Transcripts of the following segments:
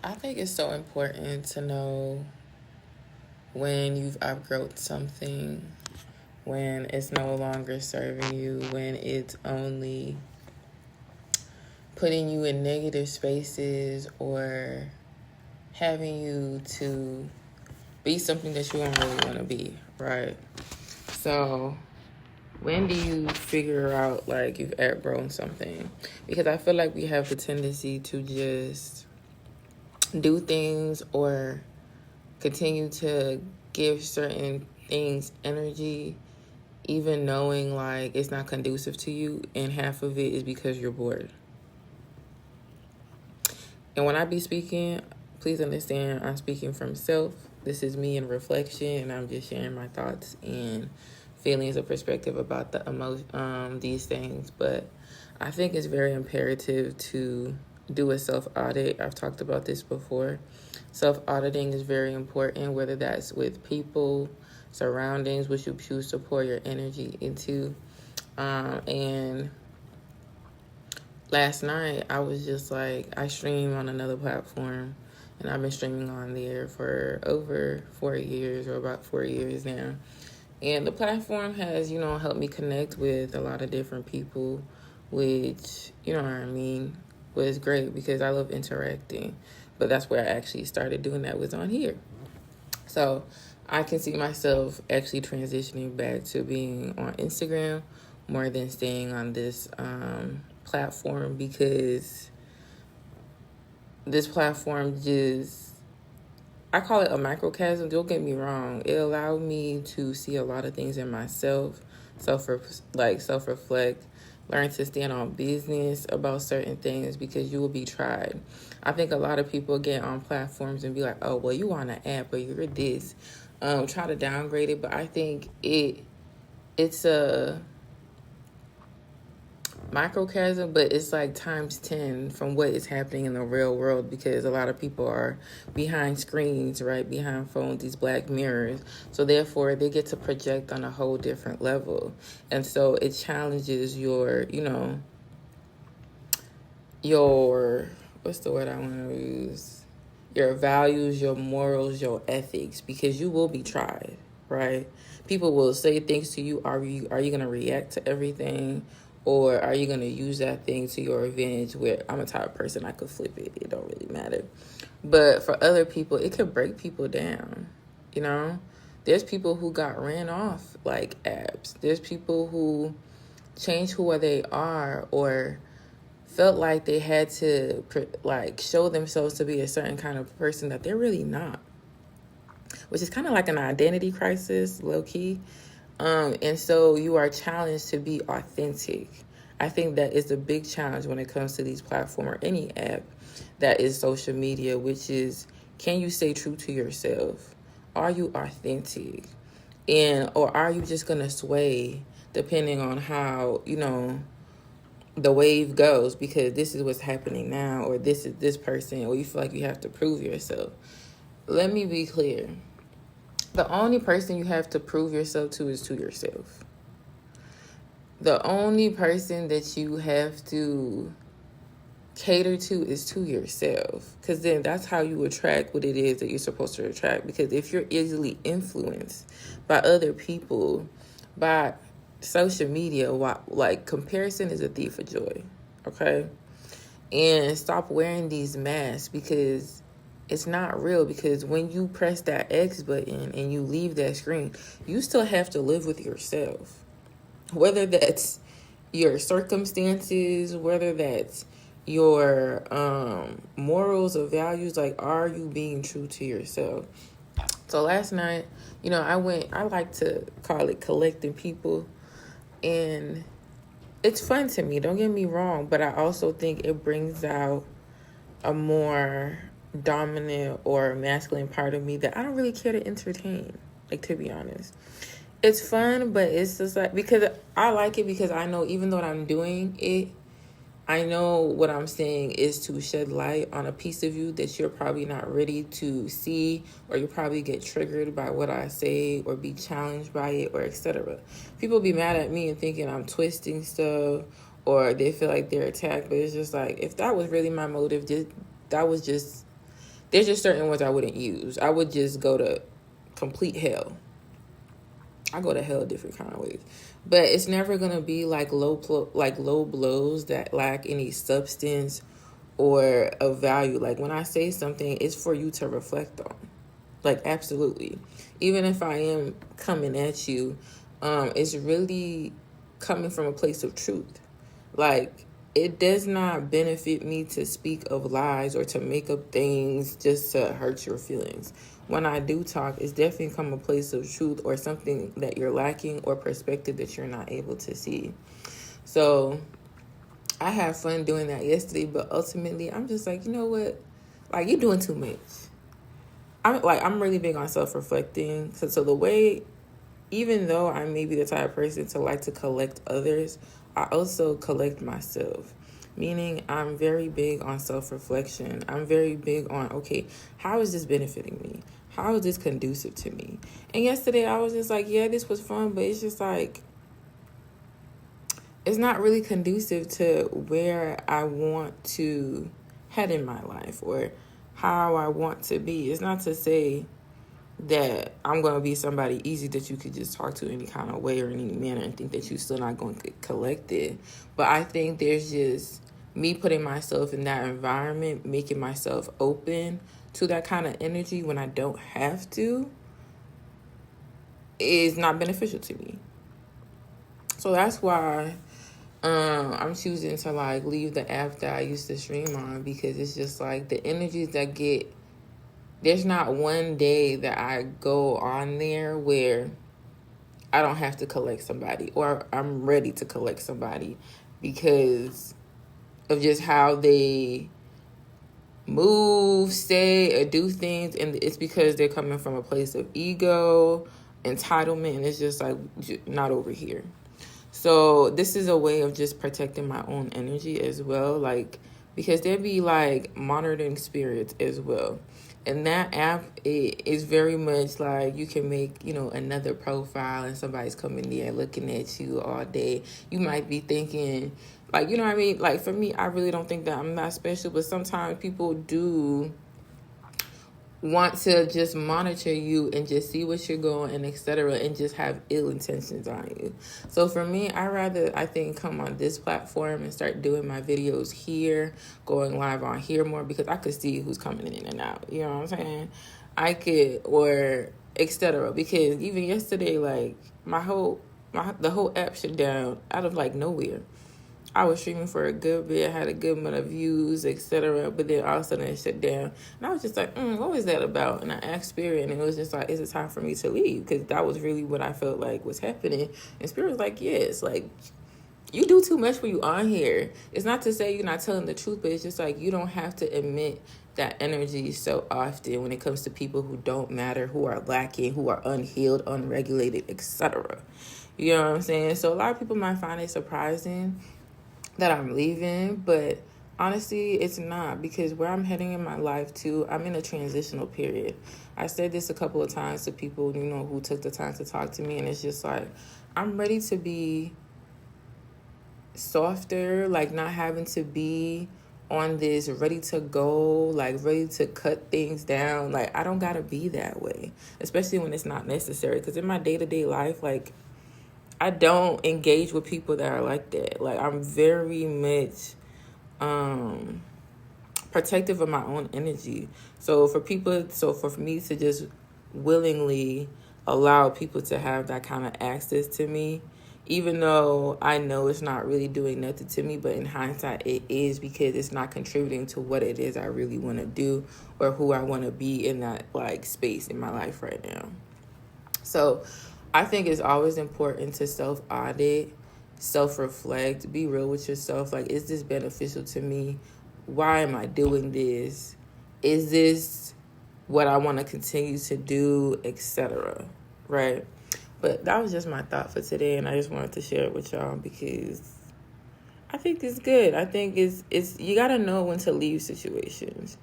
I think it's so important to know when you've outgrown something, when it's no longer serving you, when it's only putting you in negative spaces or having you to be something that you don't really want to be, right? So, when do you figure out like you've outgrown something? Because I feel like we have the tendency to just do things or continue to give certain things energy, even knowing like it's not conducive to you, and half of it is because you're bored. And when I be speaking, please understand I'm speaking from self. This is me in reflection, and I'm just sharing my thoughts and feelings or perspective about these things. But I think it's very imperative to do a self-audit. I've talked about this before. Self-auditing is very important, whether that's with people, surroundings, which you choose to pour your energy into. And last night, I was just like, I stream on another platform, and I've been streaming on there for over 4 years, or about 4 years now. And the platform has, helped me connect with a lot of different people, which, was great because I love interacting. But that's where I actually started doing that, was on here. So I can see myself actually transitioning back to being on Instagram more than staying on this platform, because this platform just, I call it a microcosm. Don't get me wrong. It allowed me to see a lot of things in myself, self-reflect, learn to stand on business about certain things, because you will be tried. I think a lot of people get on platforms and be like, oh, well, you on an app, or you're this. Try to downgrade it, but I think it's a microcosm, but it's like times 10 from what is happening in the real world, because a lot of people are behind screens, right, behind phones, these black mirrors. So therefore they get to project on a whole different level, and so it challenges your what's the word I want to use, your values, your morals, your ethics, because you will be tried, right? People will say things to you. Are you going to react to everything, or are you going to use that thing to your advantage? Where I'm a type of person, I could flip it. It don't really matter. But for other people, it could break people down. There's people who got ran off like apps. There's people who changed who they are, or felt like they had to show themselves to be a certain kind of person that they're really not, which is kind of like an identity crisis, low key. And so you are challenged to be authentic. I think that is a big challenge when it comes to these platforms or any app that is social media, which is, can you stay true to yourself? Are you authentic? Or are you just going to sway depending on how, the wave goes, because this is what's happening now, or this is this person, or you feel like you have to prove yourself. Let me be clear. The only person you have to prove yourself to is to yourself. The only person that you have to cater to is to yourself, because then that's how you attract what it is that you're supposed to attract. Because if you're easily influenced by other people, by social media, like, comparison is a thief of joy, okay? And stop wearing these masks, because it's not real. Because when you press that X button and you leave that screen, you still have to live with yourself, whether that's your circumstances, whether that's your morals or values. Like, are you being true to yourself? So last night, I like to call it collecting people. And it's fun to me, don't get me wrong, but I also think it brings out a more dominant or masculine part of me that I don't really care to entertain, like, to be honest. It's fun, but it's just like, because I like it, because I know even though I'm doing it, I know what I'm saying is to shed light on a piece of you that you're probably not ready to see, or you probably get triggered by what I say, or be challenged by it, or etc. People be mad at me and thinking I'm twisting stuff, or they feel like they're attacked, but it's just like, if that was really my motive, that was just there's just certain ones I wouldn't use. I would just go to complete hell. I go to hell different kind of ways, but it's never gonna be like low blows that lack any substance or a value. Like when I say something, it's for you to reflect on. Like absolutely, even if I am coming at you, it's really coming from a place of truth. Like it does not benefit me to speak of lies or to make up things just to hurt your feelings. When I do talk, it's definitely come a place of truth or something that you're lacking or perspective that you're not able to see. So I had fun doing that yesterday, but ultimately I'm just like, you know what? Like you're doing too much. I'm really big on self-reflecting. So the way, even though I may be the type of person to like to collect others, I also collect myself. Meaning I'm very big on self-reflection. I'm very big on, okay, how is this benefiting me? How is this conducive to me? And yesterday I was just like, yeah, this was fun, but it's just like, it's not really conducive to where I want to head in my life or how I want to be. It's not to say that I'm going to be somebody easy that you could just talk to any kind of way or in any manner and think that you're still not going to get collected. But I think there's just me putting myself in that environment, making myself open to that kind of energy when I don't have to, is not beneficial to me. So that's why I'm choosing to like leave the app that I used to stream on, because it's just like the energies that get, there's not one day that I go on there where I don't have to collect somebody or I'm ready to collect somebody because of just how they move, say, or do things. And it's because they're coming from a place of ego, entitlement, and it's just like not over here. So this is a way of just protecting my own energy as well, like, because there be like monitoring spirits as well. And that app, it is very much like you can make, another profile and somebody's coming there looking at you all day. You might be thinking, like, you know what I mean? Like for me, I really don't think that I'm not special, but sometimes people do want to just monitor you and just see what you're going and etc. and just have ill intentions on you. So for me, I think come on this platform and start doing my videos here, going live on here more, because I could see who's coming in and out. You know what I'm saying? I could, or etc. Because even yesterday, like the whole app shut down out of like nowhere. I was streaming for a good bit, had a good amount of views, etc. But then all of a sudden it shut down. And I was just like, what was that about? And I asked Spirit, and it was just like, is it time for me to leave? Because that was really what I felt like was happening. And Spirit was like, yes, like, you do too much when you on here. It's not to say you're not telling the truth, but it's just like you don't have to emit that energy so often when it comes to people who don't matter, who are lacking, who are unhealed, unregulated, etc. You know what I'm saying? So a lot of people might find it surprising that I'm leaving, but honestly, it's not, because where I'm heading in my life too, I'm in a transitional period. I said this a couple of times to people, who took the time to talk to me, and it's just like, I'm ready to be softer, like not having to be on this ready to go, like ready to cut things down. Like I don't gotta be that way, especially when it's not necessary, because in my day-to-day life, like I don't engage with people that are like that. Like I'm very much protective of my own energy. So for me to just willingly allow people to have that kind of access to me, even though I know it's not really doing nothing to me, but in hindsight it is, because it's not contributing to what it is I really want to do or who I want to be in that like space in my life right now. So I think it's always important to self-audit, self-reflect, be real with yourself. Like, is this beneficial to me? Why am I doing this? Is this what I want to continue to do, etc. Right? But that was just my thought for today, and I just wanted to share it with y'all because I think it's good. I think it's you got to know when to leave situations.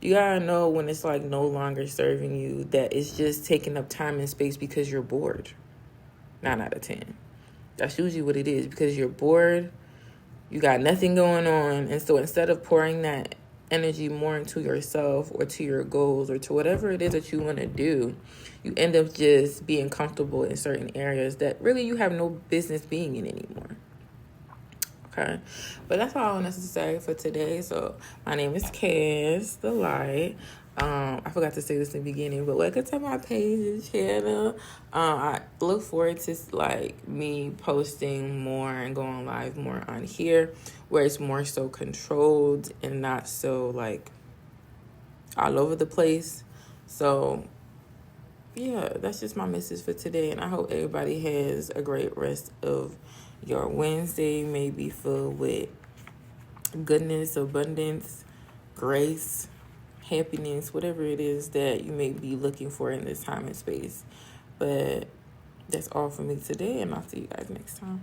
You gotta know when it's like no longer serving you, that it's just taking up time and space because you're bored. 9 out of 10. That's usually what it is, because you're bored, you got nothing going on, and so instead of pouring that energy more into yourself or to your goals or to whatever it is that you want to do, you end up just being comfortable in certain areas that really you have no business being in anymore. Okay, but that's all necessary for today. So my name is Cass the Light. I forgot to say this in the beginning, but welcome to my page and channel. I look forward to like me posting more and going live more on here, where it's more so controlled and not so like all over the place. So yeah, that's just my message for today, and I hope everybody has a great rest of your Wednesday. May be filled with goodness, abundance, grace, happiness, whatever it is that you may be looking for in this time and space. But that's all for me today, and I'll see you guys next time.